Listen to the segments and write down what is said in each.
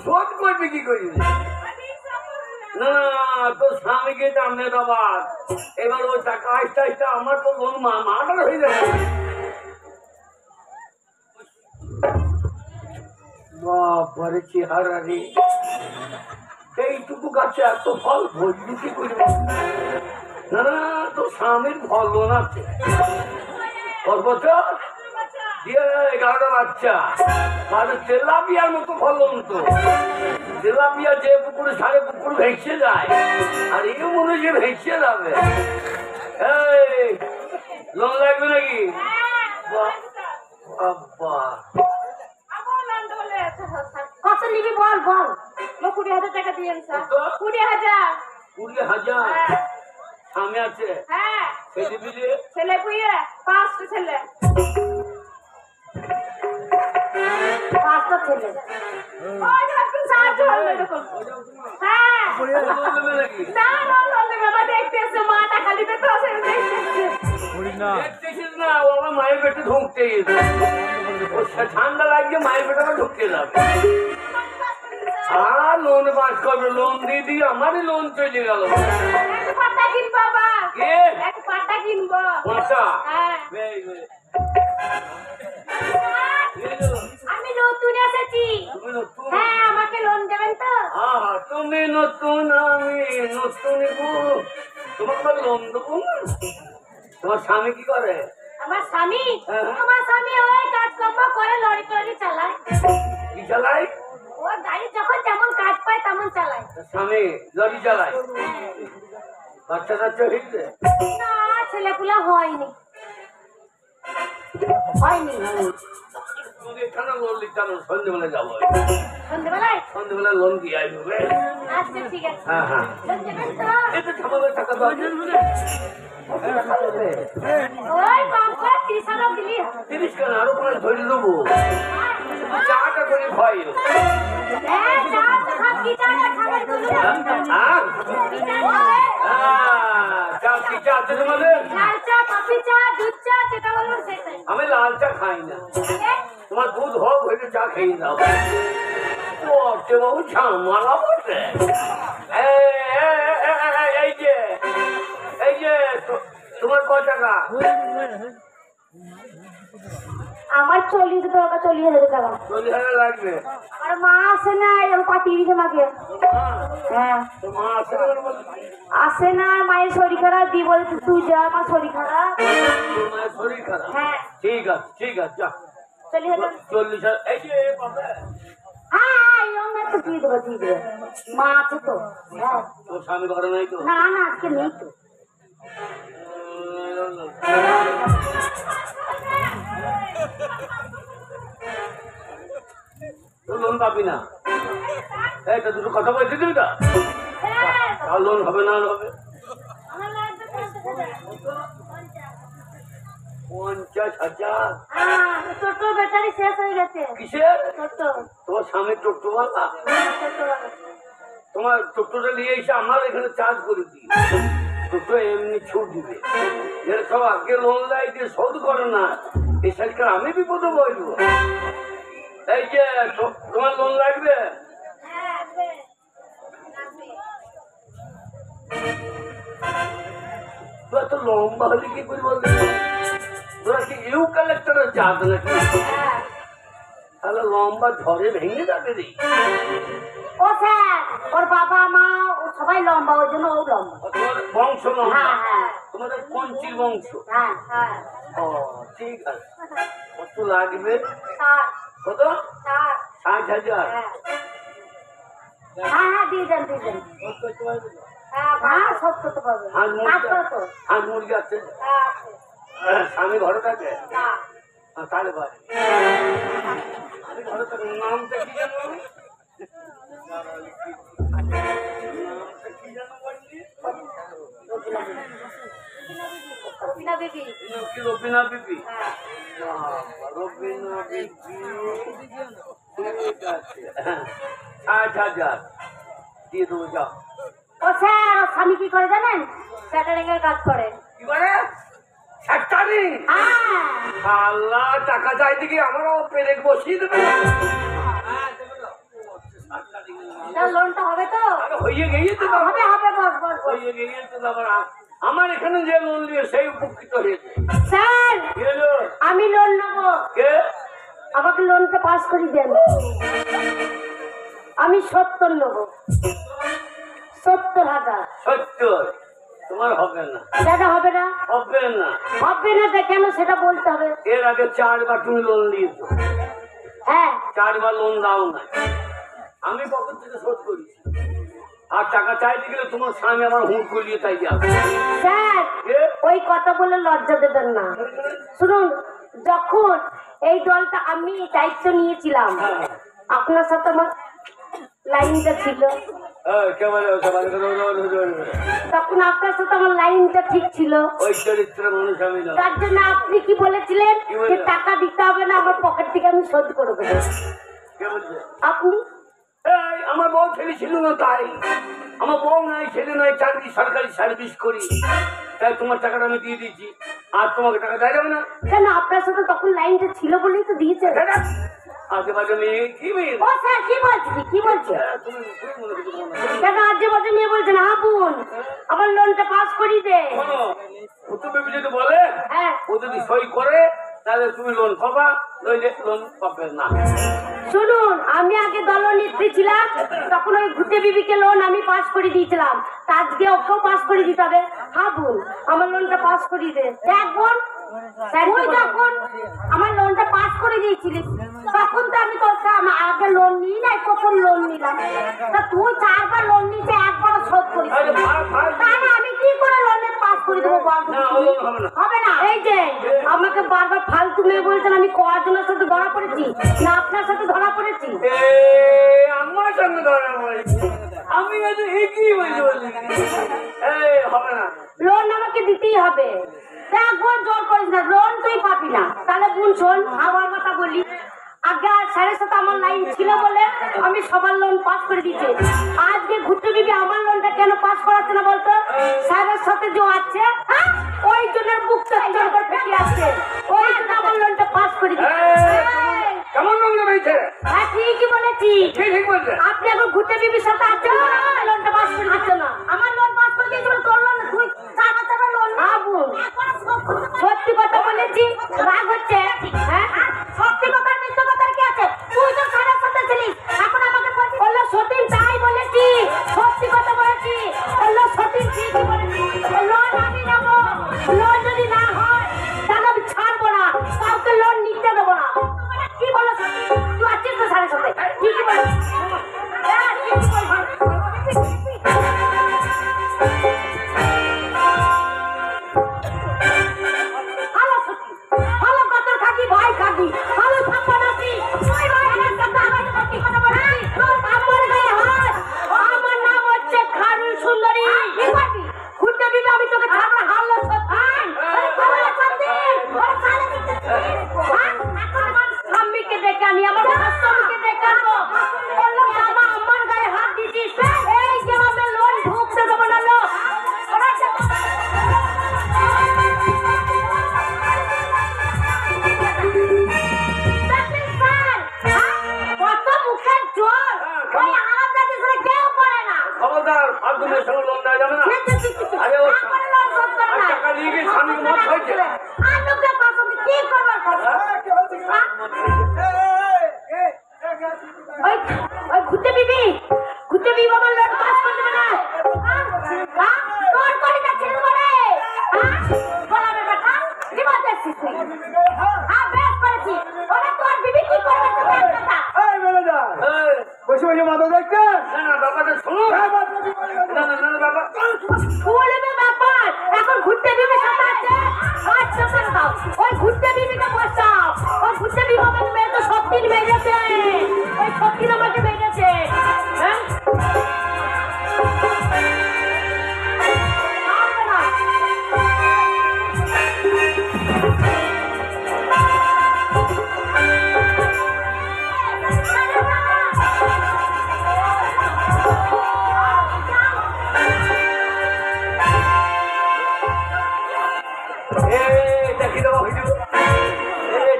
শোধ করবে কি করি? না তোর স্বামীকে জানলে বাবা, এবার ওই টাকা আস্তে আস্তে আমার তো লোন মার্ডার হয়ে যাবে। বাবারে চেহারা রে, এইটুকু গাছে এত ফল ভর্তি কি করবে? না না তোর স্বামীর ফল লোন আছে। কত বছর? 11টা বাচ্চা, তেলাপিয়ার মতো ফলন তো। তেলাপিয়া যে পুকুরে সাড়ে পুকুর ভেসে যায়, আর এই মনে যে ভেসে যাবে। এই লোন লাগবে নাকি? কত নিবি বল বল। 20,000 টাকা দিয়ে 20,000। 20,000 স্বামী আছে? হ্যাঁ। ছেলে পিলে? ছেলে পুয়ে 5টা ছেলে। 5টা ছেলে। ওই আপনি সাহায্য করবেন এরকম। হ্যাঁ। না না না বাবা দেখতেছে মাটা খালি পেটে আছে দেখতেছে। দেখতেছিস না ও আমার মায়ের পেটে ঢুকতে গেছে। ও ঠান্ডা লাগছে মায়ের পেটে ঢুকতে যাবে। আর লোন পাস করবে, লোন দিয়ে দিয়ে আমারই লোন চলে গেল। এক পাটা কিন বাবা। কে? এক পাটা কিনবো। পাটা? হ্যাঁ। আমি নতুন এসেছি। তুমি নতুন? হ্যাঁ আমাকে লোন দেবেন তো? তুমি নতুন আমি নতুন গো, তোমাকে লোন দেবো না। তোমার স্বামী কি করে? আমার স্বামী? হ্যাঁ। আমার স্বামী ওই কাজকর্ম করে, লরি টরি চালায়। কি চালায়? ও গাড়ি যখন যেমন কাজ পায় তেমন চালায়। স্বামী লরি চালায়? বাচ্চা কাচ্চা হয়েছে? না ছেলেপুলা হয়নি। হয়নি। এখানে লোন লিখতাম, সন্ধ্যেবেলা যাবো। সন্ধ্যেবেলায়? সন্ধ্যেবেলা লোন দিয়ে আসবে। আচ্ছা ঠিক আছে। হ্যাঁ হ্যাঁ। লোন দেবেন তো? এতে ঠাকুরের টাকা তো আছে। ওই কম করে 30,000 দিলি। 30 কেন, আরো করে ধরে দেবো। চাটা করে খাই। হ্যাঁ চা তো খাব, কি চা খাবেন বলুন? কি চা খাবেন? চা কি চা আছে তোমাদের? লাল চা, কফি চা, দুধ চা, যেটা বলবেন সেটাই। আমি লাল চা খাই না। তোমার দুধ হোক হইলে চা খেয়ে দাও। করতে বাবু ঝামালা বসে। এই যে তোমার কয় টাকা? আমার 40 টাকা, 40,000 টাকা। 40,000 লাগবে। আর মা আসে না, এরকম পাঠিয়ে দিছে মাকে। হ্যাঁ তো মা আছে না? আসে না, মায়ের শরীর খারাপ, দি বলে তুই যা, আমার শরীর খারাপ। তোর মায়ের শরীর খারাপ? হ্যাঁ ঠিক আছে ঠিক আছে, যা। 40,000। 40,000। এই যে বাবা, হ্যাঁ আমার তো দিয়ে দেবো, দিয়ে দেবো। মা আছে তো। হ্যাঁ তোর স্বামী ঘরে নাই তো? না না আজকে নেই তো। লোন পাবি না। এই তো দুটো কথা বলছি তুমি তো, আর লোন হবে না হবে? আমার লাগবে 50,000। 50,000? হ্যাঁ ছোট ব্যাটারি শেষ হয়ে গেছে। কিসের? ছোট তোমার স্বামী টোটোওয়ালা? ছোট তোমার টোটোটা নিয়ে এসে আমার এখানে চার্জ করে দিই, টোটো এমনি ছুট দিবে। এর সব আগে লোন দেয় দিয়ে শোধ করে না, এই সাইডকার আমি বিপদে বলবো। এই যে তোমার লোন লাগবে? হ্যাঁ আছে। তোরা তো লম্বা হলে কি করে বলতে, তোরা কি ইউ কালেক্টরের জাত নাকি? হ্যাঁ তাহলে লম্বা ঝড়ে ভেঙে যাবে রে। ও স্যার ওর বাবা মা ও সবাই লম্বা, ওই জন্য ও লম্বা। তোমার বংশ লম্বা? হ্যাঁ হ্যাঁ তোমাদের পঞ্চির বংশ? হ্যাঁ হ্যাঁ। ও ঠিক আছে। কত লাগবে? 60। কত? 60,000? হ্যাঁ হ্যাঁ দিয়ে দেন দিয়ে দেন। হ্যাঁ সব করতে পারবে। হাঁস মুরগি আছে? হ্যাঁ আছে। স্বামী ঘরে থাকে? না তাহলে ভাই আমি ঘরে থাকি। নামটা কি জানো? নামটা কি জানো বললি? রবিনা বিবি। কি রবিনা বিবি? হ্যাঁ রবিনা বিবি ঠিক আছে। 60,000 দিয়ে দেবো, যাও। ও স্যার ওর স্বামী কি করে জানেন? ক্যাটারিং এর কাজ করে। কি করে? ক্যাটারিং? হ্যাঁ আল্লাহ, টাকা চাই দেখি আমারও পেরেক বসিয়ে দেবে। তার লোনটা হবে তো? হয়ে গিয়ে তো হবে হবে বস বস বস। হয়ে গিয়ে তো আমার এখানে যে লোন দিয়ে সেই উপকৃত হয়েছে। স্যার কি হলো? আমি লোন নেবো, কে? আমাকে লোনটা পাস করে দেন। আমি 70 নেবো, 70,000। 70? তোমার হবে না। দাদা হবে না? হবে না। হবে না তা কেন সেটা বলতে হবে। এর আগে 4 বার তুমি লোন দিয়েছো, হ্যাঁ 4 বার লোন দাও না, আমি পকেট থেকে শোধ করেছি। আর টাকা চাইতে গেলে তোমার স্বামী আমার হুঁট করলিয়ে তাই যাবে। স্যার কে? ওই কথা বলে লজ্জা দেবেন না। শুনুন, যখন এই দলটা আমি দায়িত্ব নিয়েছিলাম, আপনার সাথে আমার লাইনটা ছিল, তখন আপনার সাথে আমার লাইনটা ঠিক ছিল। ওই চরিত্র মানুষ আমি না। তার জন্য আপনি কি বলেছিলেন কি বললাম? যে টাকা দিতে হবে না, আমার পকেট থেকে আমি শোধ করে দেবো। কে বলছে? আপনি এই, আমার বউ ছেলে ছিল না, তাই আমার বউ নাই, ছেলে নাই, চাকরি সরকারি সার্ভিস করি, তাই তোমার টাকাটা আমি দিয়ে দিচ্ছি। আর তোমাকে টাকা দেওয়া যাবে না? কেন? আপনার সাথে তখন লাইনটা ছিল বলেই তো দিয়েছে। আজে বাজে মেয়ে, কি মেয়ে? ও স্যার কি বলছি, কি বলছে? তুমি মনে করছো তোমার না। কেন আজে বাজে মেয়ে বলছেন? হ্যাঁ বোন, আমার লোনটা পাস করিয়ে দে। শোনো, ভুতুবেবি যদি বলে, হ্যাঁ ও যদি সই করে, তাহলে তুমি লোন পাবা, নইলে লোন পাবে না। শুনুন, আমি আগে দলনেত্রী ছিলাম, তখন ওই ঘুটে বিবিকে লোন আমি পাস করে দিয়েছিলাম, তা আজকে ওকেও পাস করে দিতে হবে। হ্যাঁ বোন, আমার লোনটা পাস করিয়ে দে। দেখ বোন, তুই যখন আমার লোনটা পাস করে দিয়েছিলিস, তখন তো আমি তোর আগে লোন নিই নাই, কখন লোন নিলাম। তা তুই 4 বার লোন নিয়েছে, একবারও শোধ করিস আরে নি। তাহলে আমি কি করে লোনের পাস করে দেবো বল? না, ও লোন হবে না। হবে না। এই যে আমাকে বারবার ফালতু মেয়ে বলছেন, আমি কজনের সাথে ধরা পড়েছি না আপনার সাথে ধরা পড়েছি? আমার সঙ্গে ধরা পড়েছে, আমি আজ একই বলি। এই হবে না। লোন আমাকে দিতেই হবে। দেখ বোন, জোর করিস না, লোন তুই পাবি না। তাহলে বোন শোন, আমার কথা বলি, আগে স্যারের সাথে আমার লাইন ছিল বলে আমি সবার লোন পাস করে দিচ্ছি। আজকে ঘুরতে দিবি আমার লোনটা কেন পাস করাচ্ছে না বলতো? স্যারের সাথে যে আছে, হ্যাঁ, ওই জনের বুকটা জোর করে ফেটে আসছে, ওই জন্য আমার লোনটা পাস করে দিচ্ছি। কেমন লোন হয়েছে? হ্যাঁ ঠিকই বলেছি। ঠিক বলছে। আপনি এখন ঘুরতে বিবির সাথে আছেন না, লোনটা পাস করে দিচ্ছেন না। আমার লোন পাস করে দিয়েছিল, তোর লোন তুই 4 লোন। হ্যাঁ বোন, সত্যি কথা বলেছি, রাগ হচ্ছে? হ্যাঁ সত্যি কথা মিথ্যা কথার কি আছে? তুই তো স্যারের সাথে ছিলিস, এখন আমাকে বলছিস বললো সতীন, তাই বলেছি, সত্যি কথা বলেছি, বললো সতীন ঠিকই বলেছি। লোন আমি নেবো, লোন যদি না হয় তাহলে আমি ছাড়বো না, কাউকে লোন নিতে দেবো না। কি বলো সতীন? তুই আছিস তো স্যারের সাথে? ঠিকই বলেছিস। হ্যাঁ, ঠিকই বলেছিস। ভালো সত্যি, ভালো কথা খাকি, ভাই খাকি, ভালো থাকবো নাকি? ওই ভাই আমার সাথে আমার সত্যি কথা বলছি, আমার গায়ে হাত। আমার নাম হচ্ছে খারুল সুন্দরী। কি করবি? ঘুরতে দিবি, আমি তোকে ছাড়বো না। হারলো সত্যি। আরে ভালো সত্যি, আরে সালে দিতে। হ্যাঁ, এখন আমার স্বামীকে ডেকে আনি, আমার স্বামীকে ডেকে আনবো। বললো বাবা আমার গায়ে হাত দিছিস, এই যে আমি লোন ঢুকতে দেবো না। লোক কত মুখের জোর, ওই আলাদা করে কেউ করে না। খবরদার, ফালতু মেয়ের সঙ্গে লোন দেওয়া যাবে না। আরে ও টাকা নিয়ে গিয়ে স্বামীর মত হয়েছে। আর লোকের পছন্দ কি করবার কথা? ওই ঘুরতে বিবি, ঘুরতে বিবি আমার লোন পাস করে দেবে না। হ্যাঁ, তোর করে যাচ্ছিস বলে, হ্যাঁ, বলাবে বেটা, কি বলছিস তুই? হ্যাঁ, বেশ করেছি। ওরা তোর বিবি কি করবে তুমি একটা? এই, বসে বসে মাথা দেখতে না না, ব্যাপারটা শুনুন। না না না, ব্যাপার বলবে ব্যাপার, এখন ঘুরতে বিবির সাথে আছে, আচ্ছা করে দাও। ওই ঘুরতে বিবিকে বসাও। ওই ঘুরতে বিবি আমাকে মেয়ে তো সব দিন মেরেছে, ওই সব দিন আমাকে মেরেছে। হ্যাঁ পারবে না। চাকরি দেওয়া হয়েছিল,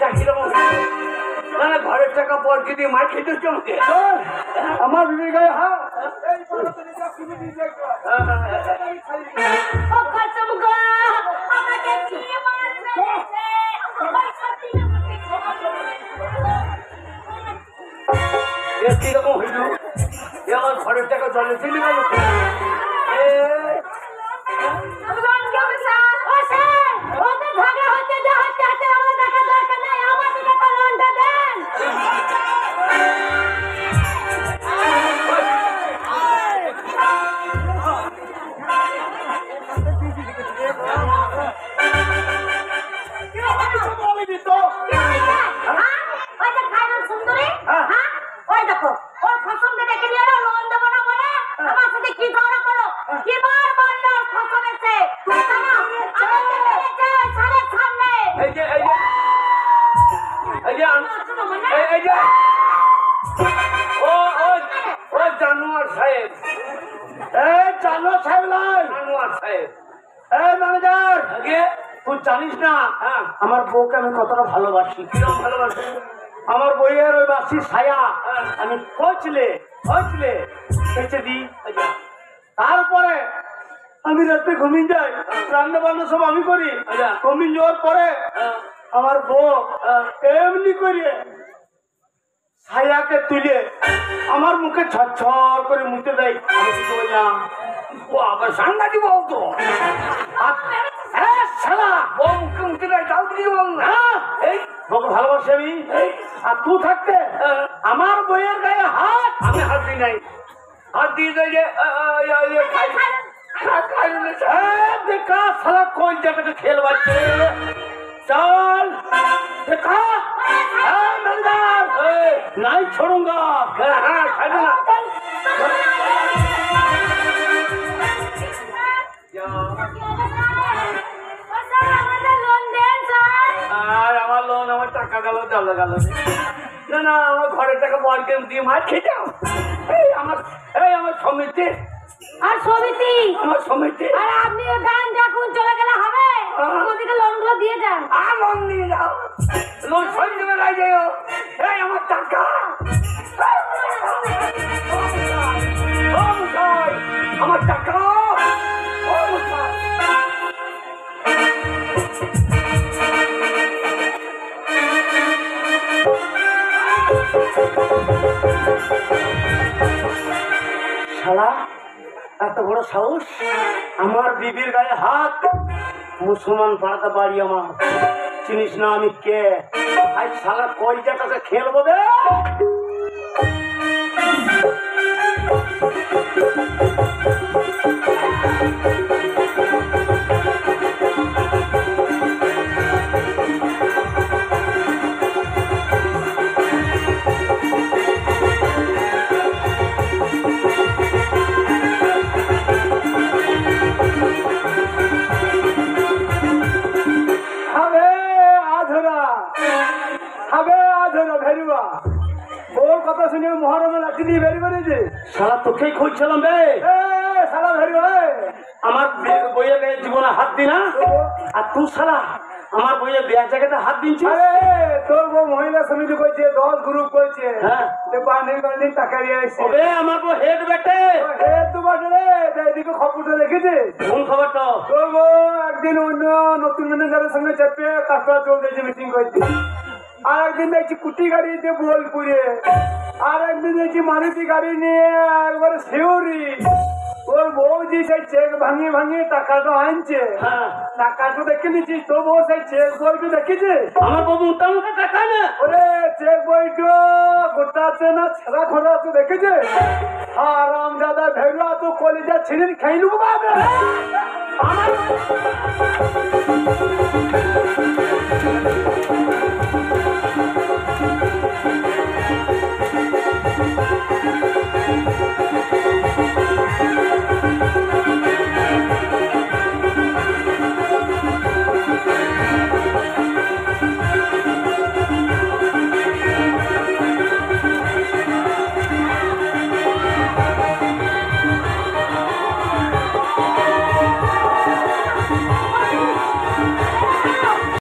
চাকরি দেওয়া হয়েছিল। না না, ঘরের টাকা পর যদি মার খেতে হচ্ছে আমাকে। আমার বিবির গায়ে হাত ও কসম গো আমাকে কি মারবে ওই সত্যি কিরকম হইল আমার ঘরের টাকা জলে চলে গেল জানোয়ার সাহেব জানোয়ার সাহেব জানোয়ার সাহেব ম্যানেজার তুই জানিস না আমার বউকে আমি কতটা ভালোবাসি কিরকম ভালোবাসি আমার বইয়ের ওই বাসি ছায়া আমি খোঁজলে বেঁচে দিই তারপরে আমি রাতে ঘুমিয়ে যাই রান্না বান্না সব আমি করি ঘুমিয়ে যাওয়ার পরে আমার বউ এমনি করে ছায়াকে তুলে আমার মুখে ছর করে মুতে দেয় আমি কিছু বললাম ও আবার সাংঘাতিক বউ তো বউ মুখে মুতে দেয় তাও কিছু বল না এই বউকে ভালোবাসি আমি আর তুই থাকতে আমার বইয়ের গায়ে হাত আমি হাত দিই নাই হাত দিয়ে দেয় যে দেখা সারা কোন জায়গাতে খেল বাজছে चल देखा नहीं छोड़ूंगा আর আমার লোন আমার টাকা গেল জল গেল না না আমার ঘরের টাকা বরকে দিয়ে মার খেয়ে যাও আমার সমিতি আর সমিতি আমার সমিতি আর আপনি গান দেখুন চলে গেলে হবে আমাদেরকে লোনগুলো দিয়ে যান আর লোন নিয়ে যাও লোন সহ্য করে যাও এই আমার টাকা আমার টাকা শালা এত বড় সাহস আমার বিবির গায়ে হাত মুসলমান পাড়াতে বাড়ি আমার চিনিস না আমি কে আজ শালা কয়টাকে খেলবো রে কথা শুনে মহারণা লাঠি দিয়ে বেরিয়ে বেরিয়েছে শালা তোকেই খুঁজছিলাম রে শালা বেরিয়ে আমার বইয়ের গায়ে জীবনে হাত দি না আর তুই শালা আমার বইয়ের বিয়ার জায়গাতে হাত দিচ্ছিস তোর বউ মহিলা সমিতি করছে 10 গ্রুপ করছে হ্যাঁ বান্ডিল টাকা দিয়ে আসছে আমার বউ হেড বেটে হেড তো বটে রে এদিকে খবরটা রেখেছে কোন খবরটা তোর বউ একদিন অন্য নতুন ম্যানেজারের সঙ্গে চেপে কাজটা চলছে মিটিং করছে আর একদিন দেখছি কুটি গাড়ি দিয়ে বোলপুরে আর একদিন দেখছি মারুতি গাড়ি নিয়ে একবারে শিউরি তোর বউ যে সেই চেক ভাঙিয়ে টাকাটা আনছে টাকাটা দেখে নিচ্ছিস তোর বউ সেই চেক বইটা দেখেছে আমার বউ মোটামুটি টাকা না ওরে চেক বইটা গোটা আছে না ছেঁড়া খোলা আছে দেখেছে আরাম দাদা ভেড়া তো কলিজা ছিনিন খাই নেবো বাবা আমার